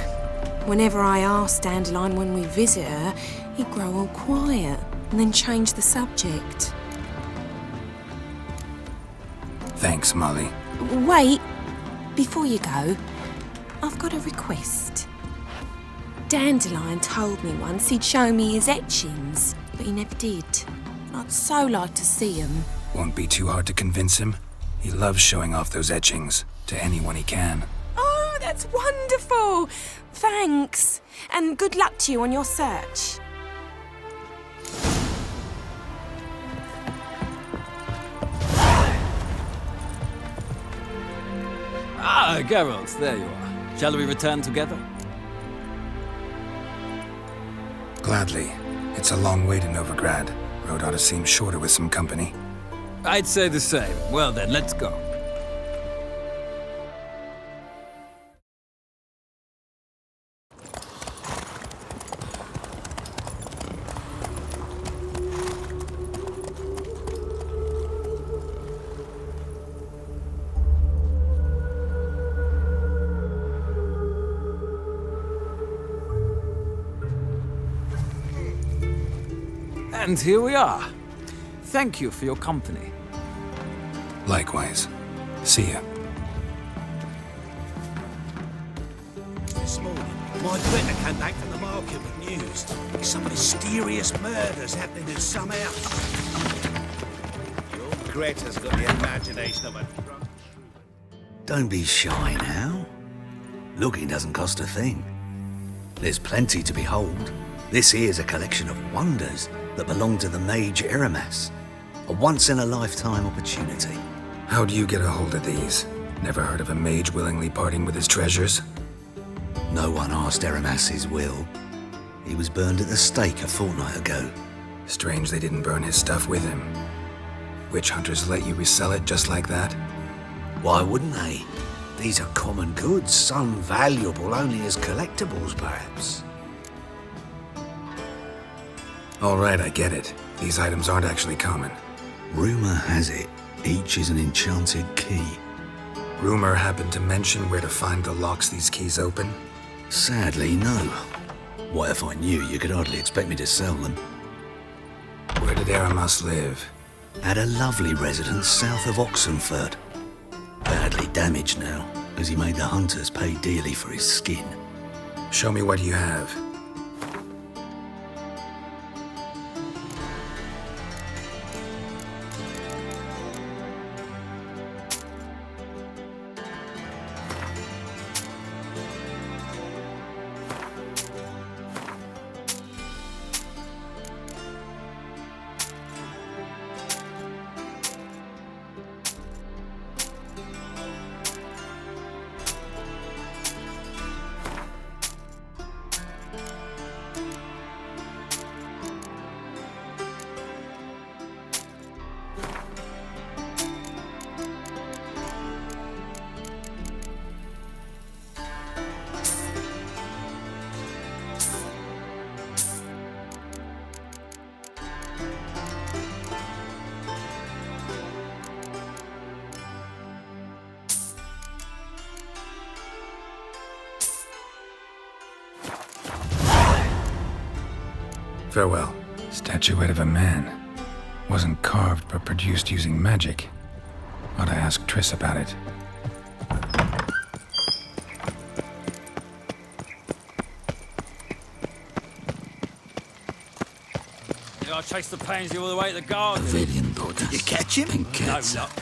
Whenever I ask Dandelion when we visit her, he'd grow all quiet and then change the subject. Thanks, Molly. Wait. Before you go, I've got a request. Dandelion told me once he'd show me his etchings, but he never did. I'd so like to see them. Won't be too hard to convince him. He loves showing off those etchings to anyone he can. Oh, that's wonderful! Thanks, and good luck to you on your search. Geralt, there you are. Shall we return together? Gladly. It's a long way to Novigrad. Road ought to seem shorter with some company. I'd say the same. Well then, let's go. And here we are. Thank you for your company. Likewise. See ya. This morning, my better came back from the market with news. Some mysterious murders happening in some house. Your Greta's got the imagination of a drunk. Don't be shy now. Looking doesn't cost a thing. There's plenty to behold. This here's a collection of wonders that belong to the mage Eramas. A once-in-a-lifetime opportunity. How'd you get a hold of these? Never heard of a mage willingly parting with his treasures? No one asked Eramas his will. He was burned at the stake a fortnight ago. Strange they didn't burn his stuff with him. Witch hunters let you resell it just like that? Why wouldn't they? These are common goods, some valuable only as collectibles, perhaps. All right, I get it. These items aren't actually common. Rumor has it, each is an enchanted key. Rumor happened to mention where to find the locks these keys open? Sadly, no. What if I knew? You could hardly expect me to sell them. Where did Eramas live? At a lovely residence south of Oxenford. Badly damaged now, as he made the hunters pay dearly for his skin. Show me what you have. Farewell. Statuette of a man. Wasn't carved, but produced using magic. Ought to ask Triss about it. I chased the pansy all the way to the garden. Brilliant, daughter. You catch him? And cats. No luck.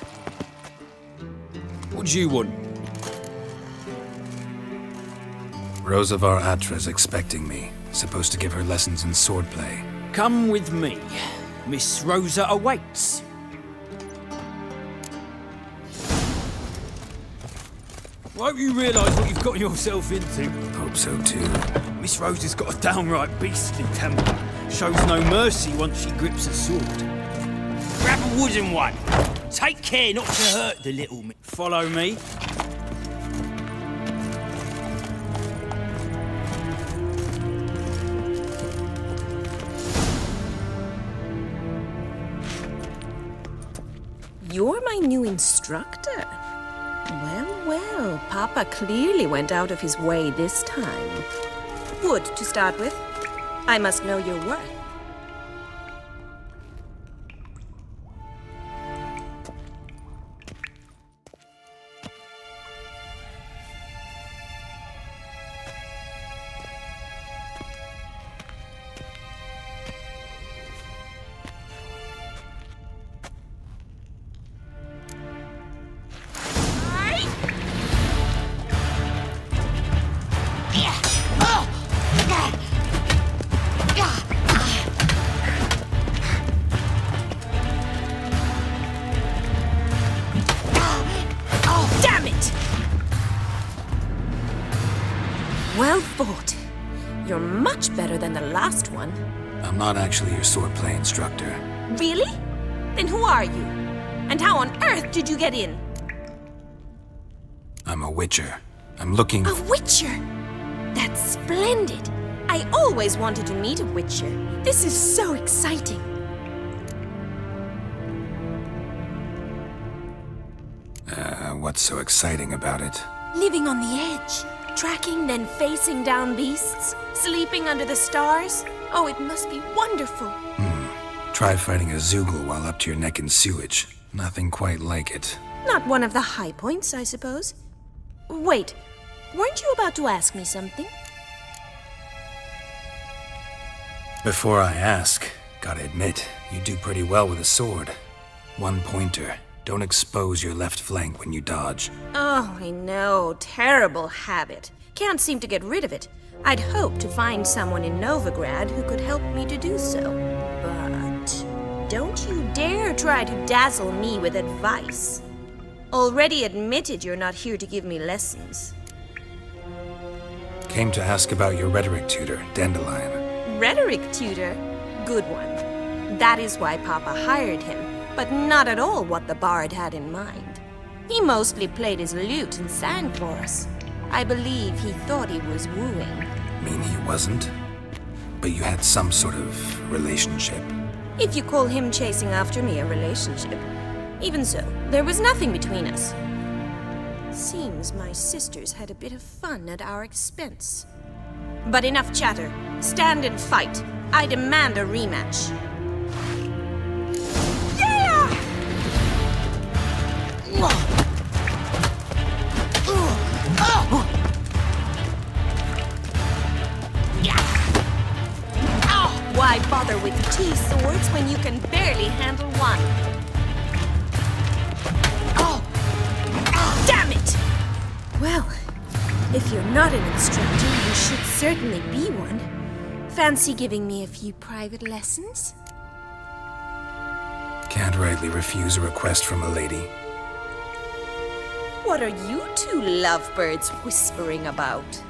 What do you want? Rosavar Atra's expecting me. Supposed to give her lessons in swordplay. Come with me. Miss Rosa awaits. Won't you realise what you've got yourself into? Hope so too. Miss Rosa's got a downright beastly temper. Shows no mercy once she grips a sword. Grab a wooden one. Take care not to hurt the little mi— Follow me. You're my new instructor. Well, well, Papa clearly went out of his way this time. Wood, to start with. I must know your worth. Well fought. You're much better than the last one. I'm not actually your swordplay instructor. Really? Then who are you? And how on earth did you get in? I'm a witcher. I'm looking... A witcher? That's splendid. I always wanted to meet a witcher. This is so exciting. What's so exciting about it? Living on the edge. Tracking, then facing down beasts. Sleeping under the stars. Oh, it must be wonderful. Try fighting a Zoogle while up to your neck in sewage. Nothing quite like it. Not one of the high points, I suppose. Wait, weren't you about to ask me something? Before I ask, gotta admit, you do pretty well with a sword. One pointer. Don't expose your left flank when you dodge. Oh, I know. Terrible habit. Can't seem to get rid of it. I'd hoped to find someone in Novigrad who could help me to do so. But don't you dare try to dazzle me with advice. Already admitted you're not here to give me lessons. Came to ask about your rhetoric tutor, Dandelion. Rhetoric tutor? Good one. That is why Papa hired him, but not at all what the bard had in mind. He mostly played his lute and sang for us. I believe he thought he was wooing. Mean he wasn't? But you had some sort of relationship. If you call him chasing after me a relationship. Even so, there was nothing between us. Seems my sisters had a bit of fun at our expense. But enough chatter. Stand and fight. I demand a rematch. Why bother with two swords when you can barely handle one? Damn it! Well, if you're not an instructor, you should certainly be one. Fancy giving me a few private lessons? Can't rightly refuse a request from a lady. What are you two lovebirds whispering about?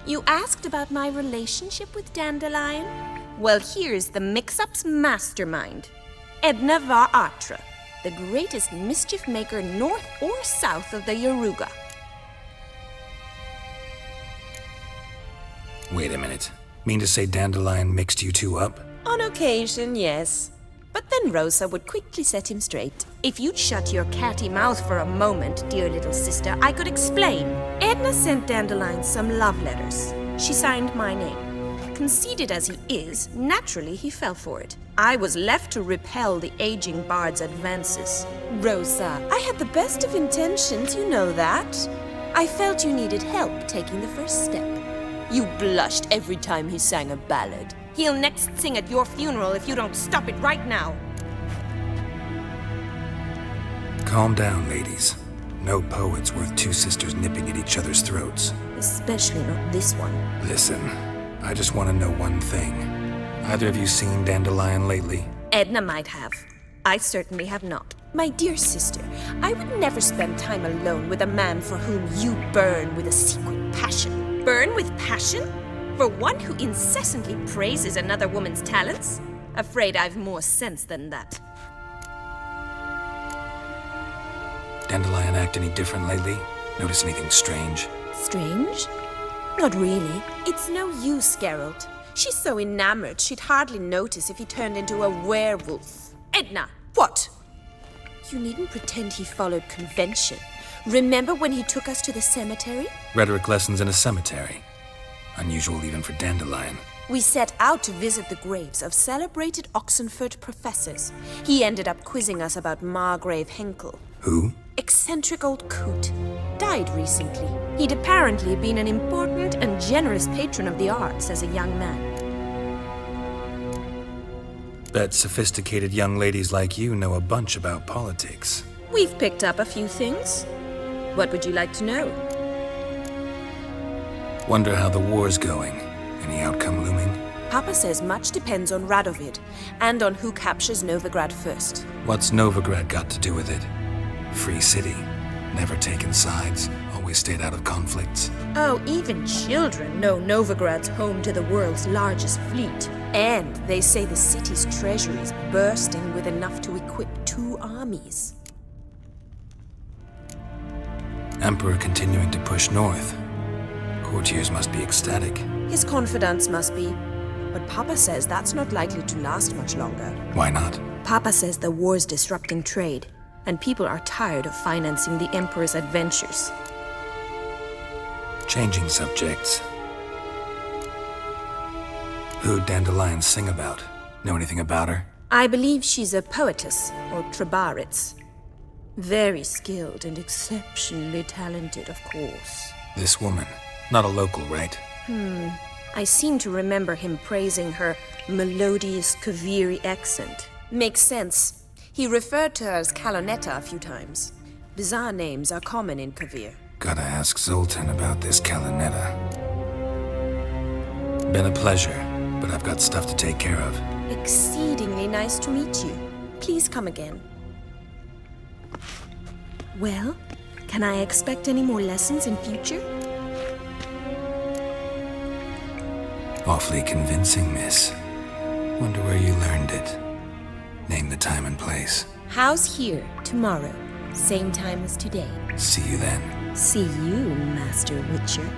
You asked about my relationship with Dandelion? Well, here's the mix-up's mastermind. Edna var Atra, the greatest mischief maker north or south of the Yaruga. Wait a minute. Mean to say Dandelion mixed you two up? On occasion, yes. But then Rosa would quickly set him straight. If you'd shut your catty mouth for a moment, dear little sister, I could explain. Edna sent Dandelion some love letters. She signed my name. Conceited as he is, naturally he fell for it. I was left to repel the aging bard's advances. Rosa, I had the best of intentions, you know that. I felt you needed help taking the first step. You blushed every time he sang a ballad. He'll next sing at your funeral if you don't stop it right now. Calm down, ladies. No poet's worth two sisters nipping at each other's throats. Especially not this one. Listen, I just want to know one thing. Either of you seen Dandelion lately? Edna might have. I certainly have not. My dear sister, I would never spend time alone with a man for whom you burn with a secret passion. Burn with passion? For one who incessantly praises another woman's talents? Afraid I've more sense than that. Dandelion act any different lately? Notice anything strange? Strange? Not really. It's no use, Geralt. She's so enamored she'd hardly notice if he turned into a werewolf. Edna! What? You needn't pretend he followed convention. Remember when he took us to the cemetery? Rhetoric lessons in a cemetery. Unusual even for Dandelion. We set out to visit the graves of celebrated Oxenford professors. He ended up quizzing us about Margrave Henkel. Who? Eccentric old coot. Died recently. He'd apparently been an important and generous patron of the arts as a young man. Bet sophisticated young ladies like you know a bunch about politics. We've picked up a few things. What would you like to know? Wonder how the war's going. Any outcome looming? Papa says much depends on Radovid, and on who captures Novigrad first. What's Novigrad got to do with it? Free city. Never taken sides. Always always stayed out of conflicts. Oh, even children know Novigrad's home to the world's largest fleet. And they say the city's treasury is bursting with enough to equip 2 armies. Emperor continuing to push north. Courtiers must be ecstatic. His confidants must be. But Papa says that's not likely to last much longer. Why not? Papa says the war's disrupting trade, and people are tired of financing the Emperor's adventures. Changing subjects. Who'd dandelions sing about? Know anything about her? I believe she's a poetess, or trabaritz. Very skilled and exceptionally talented, of course. This woman. Not a local, right? I seem to remember him praising her melodious Kaviri accent. Makes sense. He referred to her as Kalonetta a few times. Bizarre names are common in Kavir. Gotta ask Zoltan about this Kalonetta. Been a pleasure, but I've got stuff to take care of. Exceedingly nice to meet you. Please come again. Well, can I expect any more lessons in future? Awfully convincing, miss. Wonder where you learned it. Name the time and place. House here, tomorrow. Same time as today. See you then. See you, Master Witcher.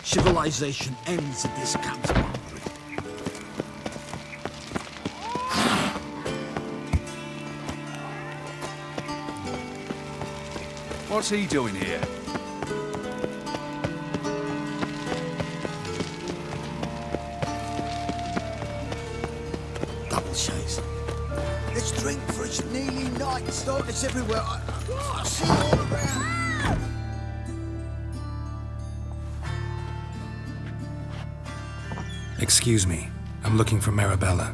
Civilization ends at this camp's boundary. What's he doing here? Double chase. Let's drink for it's nearly night. Darkness everywhere. I see it all around. Excuse me. I'm looking for Marabella.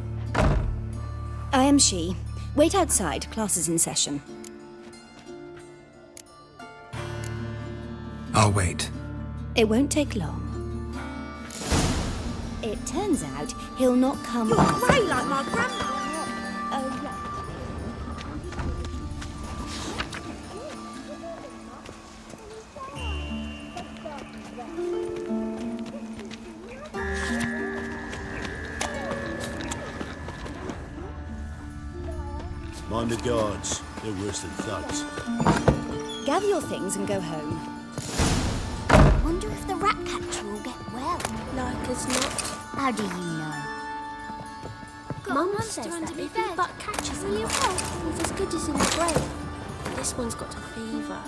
I am she. Wait outside. Class is in session. I'll wait. It won't take long. It turns out he'll not come. You're grey like my grandma. Oh, right. Mind the guards. They're worse than thugs. Gather your things and go home. Wonder if the rat catcher will get well. Like as not. How do you know? Mum says that if your butt catches in your health, it's as good as in the grave. This one's got a fever.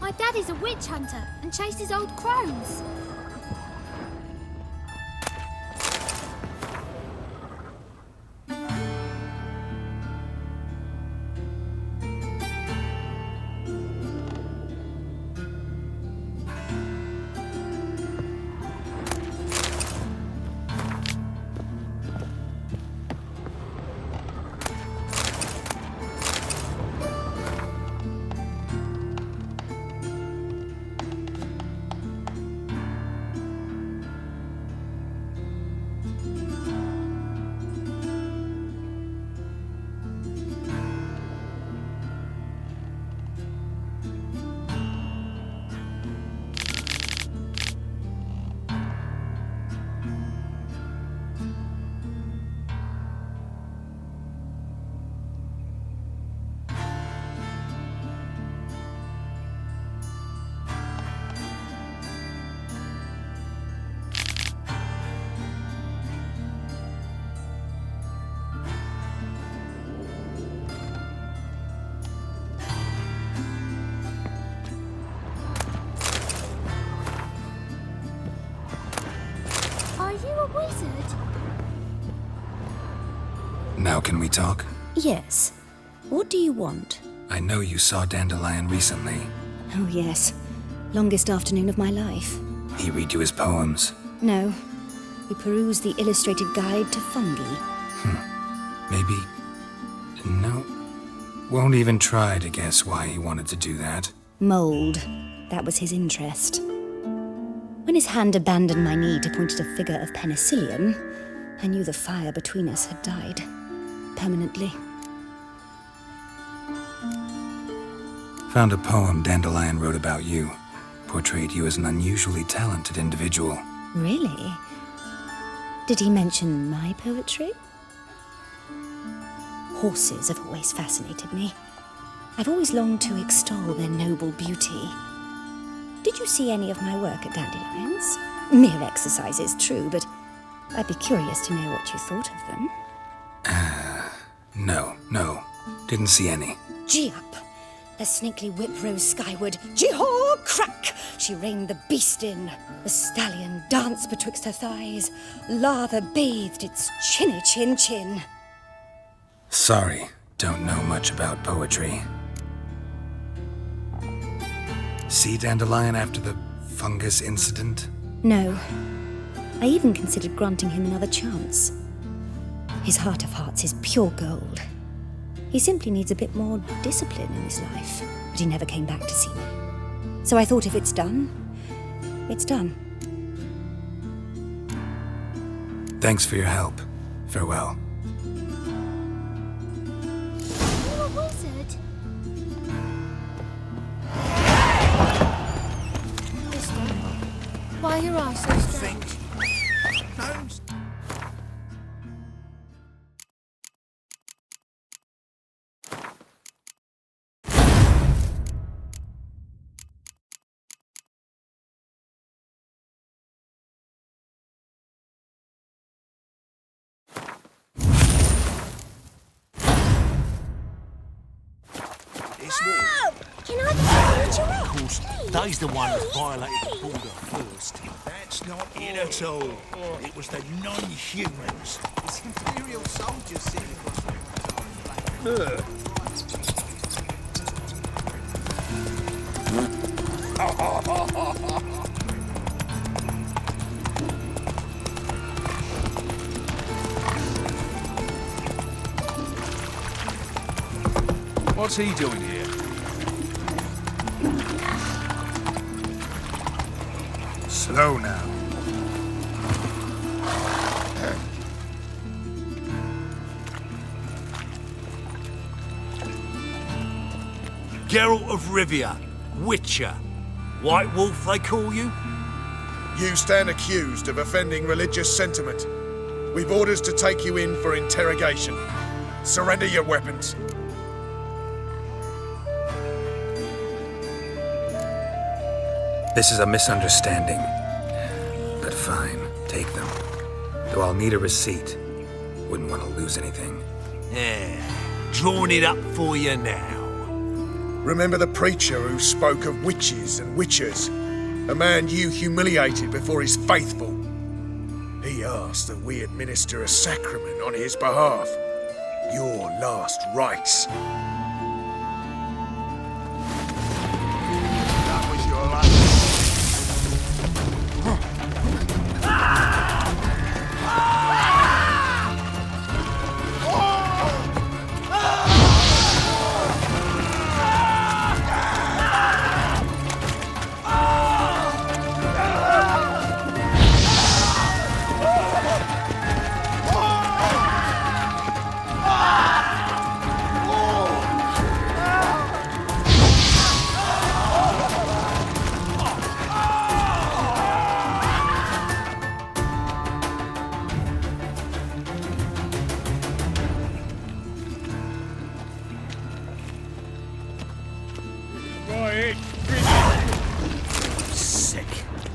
My daddy's a witch hunter and chases old crones. Are you a wizard? Now can we talk? Yes. What do you want? I know you saw Dandelion recently. Oh, yes. Longest afternoon of my life. He read you his poems. No. We perused the illustrated guide to fungi. Maybe... No. Won't even try to guess why he wanted to do that. Mold. That was his interest. When his hand abandoned my knee to point at a figure of penicillium, I knew the fire between us had died. Permanently. Found a poem Dandelion wrote about you. Portrayed you as an unusually talented individual. Really? Did he mention my poetry? Horses have always fascinated me. I've always longed to extol their noble beauty. Did you see any of my work at Dandelions? Mere exercises, true, but I'd be curious to know what you thought of them. No. Didn't see any. Gee up! The snakely whip rose skyward. Gee-haw! Crack! She reined the beast in. The stallion danced betwixt her thighs. Lather bathed its chinny chin. Sorry, don't know much about poetry. See Dandelion after the fungus incident? No. I even considered granting him another chance. His heart of hearts is pure gold. He simply needs a bit more discipline in his life, but he never came back to see me. So I thought if it's done, it's done. Thanks for your help. Farewell. Are you a wizard? are so strange. Whoa! Can I put you in? Of course, they's the one that violated the border first. That's not it at all. It was the non-humans. It's Imperial soldiers sitting What's he doing here? Slow now. Geralt of Rivia, Witcher. White Wolf, they call you? You stand accused of offending religious sentiment. We've orders to take you in for interrogation. Surrender your weapons. This is a misunderstanding. But fine, take them. Though I'll need a receipt. Wouldn't want to lose anything. Yeah, drawing it up for you now. Remember the preacher who spoke of witches and witchers? A man you humiliated before his faithful. He asked that we administer a sacrament on his behalf. Your last rites. That was your last.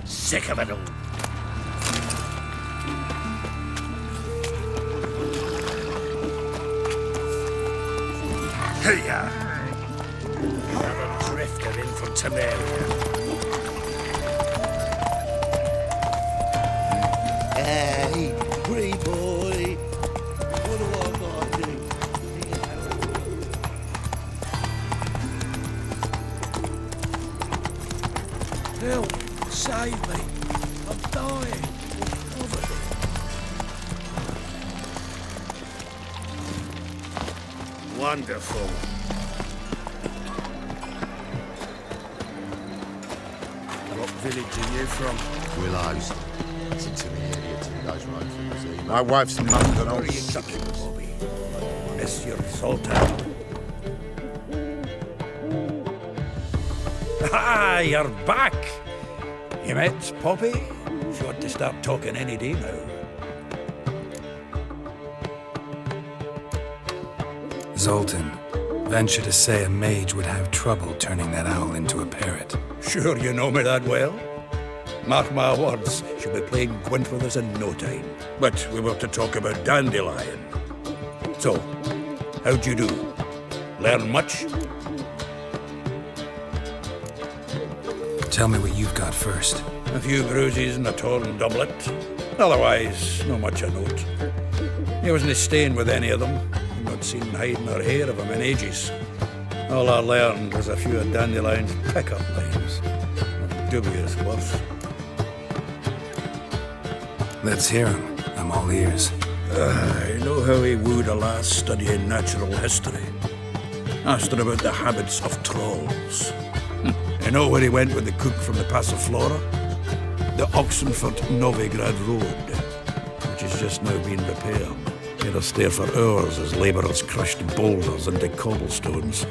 Sick of it all. Here. Another drifter in from Temeria. Hey, pretty boy. What do I gotta do? Help! Save me! I'm dying! Wonderful. What village are you from? Willows. It's into the area till he goes right through the sea. My wife's mum's an old sucking, Bobby. Miss your Sultan. Ah, you're back! You met Poppy? She ought to start talking any day now. Zoltan, venture to say a mage would have trouble turning that owl into a parrot. Sure you know me that well? Mark my words, she'll be playing Gwent with us in no time. But we were to talk about Dandelion. So, how'd you do? Learn much? Tell me what you've got first. A few bruises and a torn doublet. Otherwise, not much of note. He wasn't staying with any of them. I've not seen hiding or hair of him in ages. All I learned was a few of Dandelion's pick-up lines. Of dubious worth. Let's hear him. I'm all ears. I know how he wooed a lass studying natural history. Asked her about the habits of trolls. You know where he went with the cook from the Passiflora? The Oxenford-Novigrad Road, which has just now been repaired. He had to stare for hours as labourers crushed boulders into cobblestones,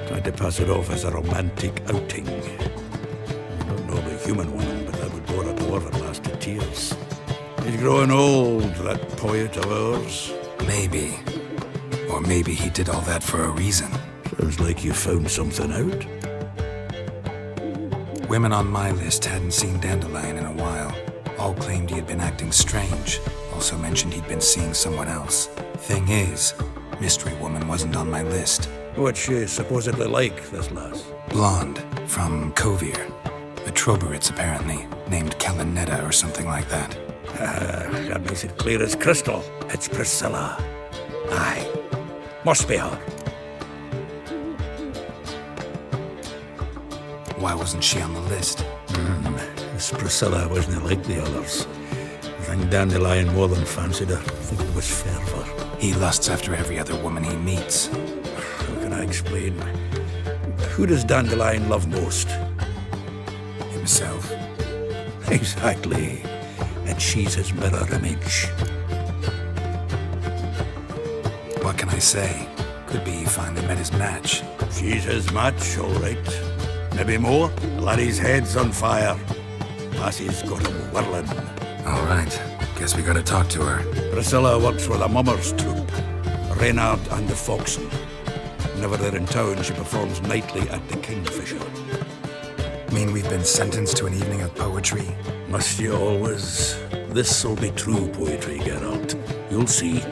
tried to pass it off as a romantic outing. I don't know the human one, but the would bore a dwarf at last to tears. He's growing old, that poet of ours. Maybe. Or maybe he did all that for a reason. Sounds like you found something out. Women on my list hadn't seen Dandelion in a while. All claimed he had been acting strange. Also mentioned he'd been seeing someone else. Thing is, Mystery Woman wasn't on my list. What's she supposedly like, this lass? Blonde, from Kovir. A Troberitz, apparently, named Kalinetta or something like that. That makes it clear as crystal. It's Priscilla. Aye. Must be her. Why wasn't she on the list? This Priscilla wasn't like the others. I think Dandelion more than fancied her. I think it was fervour. He lusts after every other woman he meets. How can I explain? Who does Dandelion love most? Himself. Exactly. And she's his mirror image. What can I say? Could be he finally met his match. She's his match, all right. Maybe more. Laddie's head's on fire. Lassie's got him whirling. All right. Guess we gotta talk to her. Priscilla works for the Mummers troupe. Reynard and the Foxen. Whenever they're in town, she performs nightly at the Kingfisher. Mean we've been sentenced to an evening of poetry? Must you always? This'll be true poetry, Geralt. You'll see.